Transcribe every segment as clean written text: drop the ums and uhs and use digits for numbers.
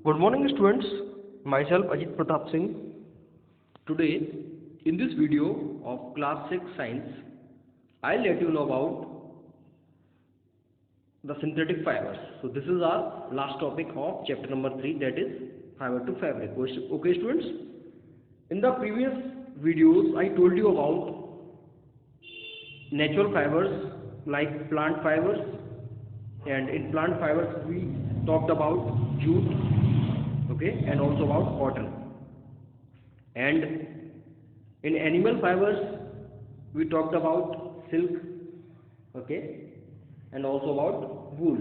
Good morning students, myself Ajit Pratap Singh. Today in this video of class 6 science, I'll let you know about the synthetic fibers. So this is our last topic of chapter number 3, that is fiber to fabric. Okay students, in the previous videos I told you about natural fibers like plant fibers, and in plant fibers we talked about jute, okay, and also about cotton. And in animal fibers we talked about silk, okay, and also about wool.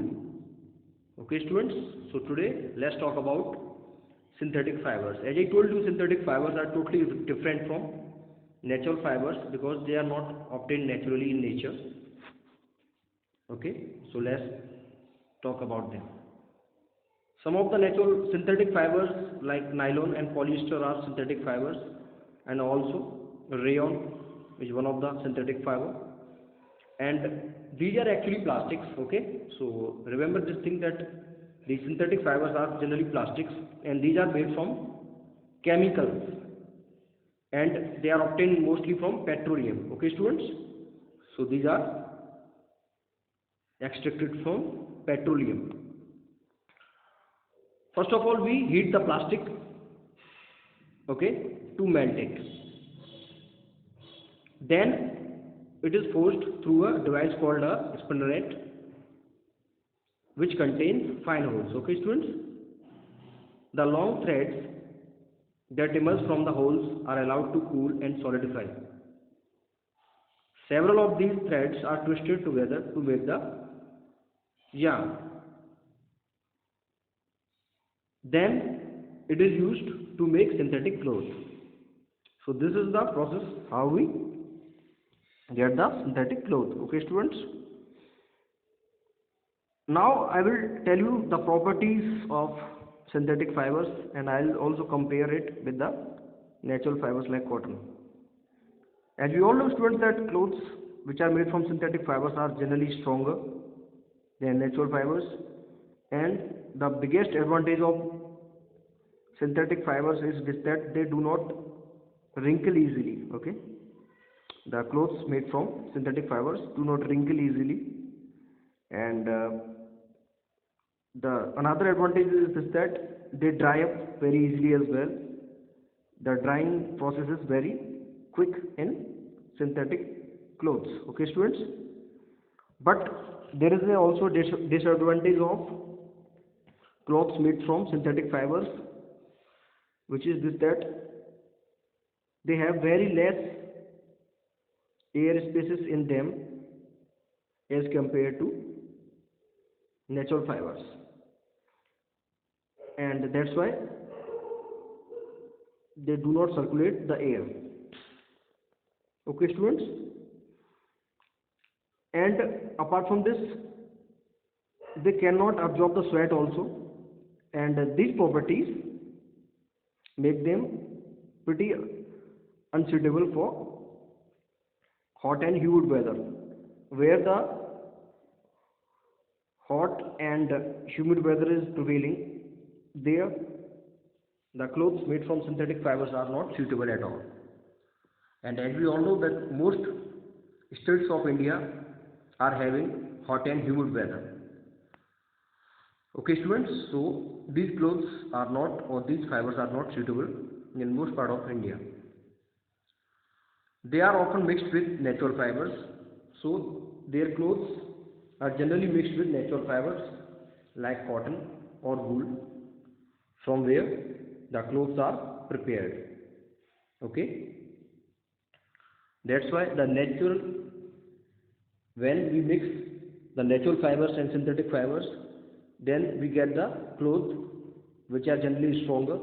Okay students, so today let's talk about synthetic fibers. As I told you, synthetic fibers are totally different from natural fibers because they are not obtained naturally in nature. Okay, so let's talk about them. Some of the natural synthetic fibers like nylon and polyester are synthetic fibers, and also rayon is one of the synthetic fiber, and these are actually plastics. Okay, so remember this thing that these synthetic fibers are generally plastics, and these are made from chemicals, and they are obtained mostly from petroleum. Okay students, so these are extracted from petroleum. First of all, we heat the plastic, okay, to melt it. Then it is forced through a device called a spinneret, which contains fine holes. Okay students, the long threads that emerge from the holes are allowed to cool and solidify. Several of these threads are twisted together to make the yarn. Then it is used to make synthetic clothes. So this is the process how we get the synthetic cloth. Okay students, now I will tell you the properties of synthetic fibers, and I will also compare it with the natural fibers like cotton. As we all know students that clothes which are made from synthetic fibers are generally stronger than natural fibers, and the biggest advantage of synthetic fibers is this, that they do not wrinkle easily. Okay, the clothes made from synthetic fibers do not wrinkle easily, and the another advantage is this, that they dry up very easily as well. The drying process is very quick in synthetic clothes. Okay students, but there is also disadvantage of clothes made from synthetic fibers, which is this, that they have very less air spaces in them as compared to natural fibers, and that's why they do not circulate the air. Okay students, and apart from this they cannot absorb the sweat also, and these properties make them pretty unsuitable for hot and humid weather. Where the hot and humid weather is prevailing, there the clothes made from synthetic fibers are not suitable at all. And as we all know that most states of India are having hot and humid weather. Okay students, so these clothes are not, or these fibers are not suitable in most part of India. They are often mixed with natural fibers, so their clothes are generally mixed with natural fibers like cotton or wool, from where the clothes are prepared. Okay, that's why when we mix the natural fibers and synthetic fibers, then we get the clothes which are generally stronger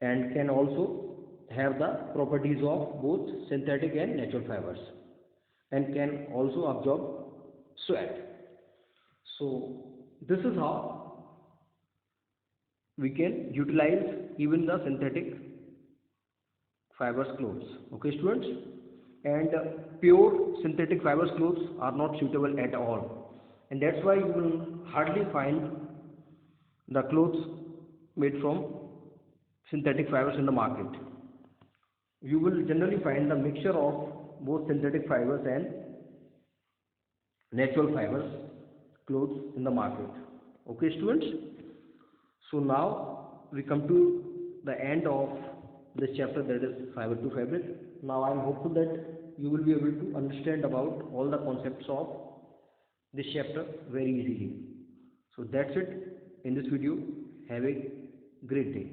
and can also have the properties of both synthetic and natural fibers, and can also absorb sweat. So this is how we can utilize even the synthetic fibers clothes. Okay students, and pure synthetic fibers clothes are not suitable at all, and that's why you will hardly find the clothes made from synthetic fibers in the market. You will generally find the mixture of both synthetic fibers and natural fibers clothes in the market. Okay students, so now we come to the end of this chapter, that is fiber to fabric. Now I am hopeful that you will be able to understand about all the concepts of this chapter very easily. So that's it in this video. Have a great day.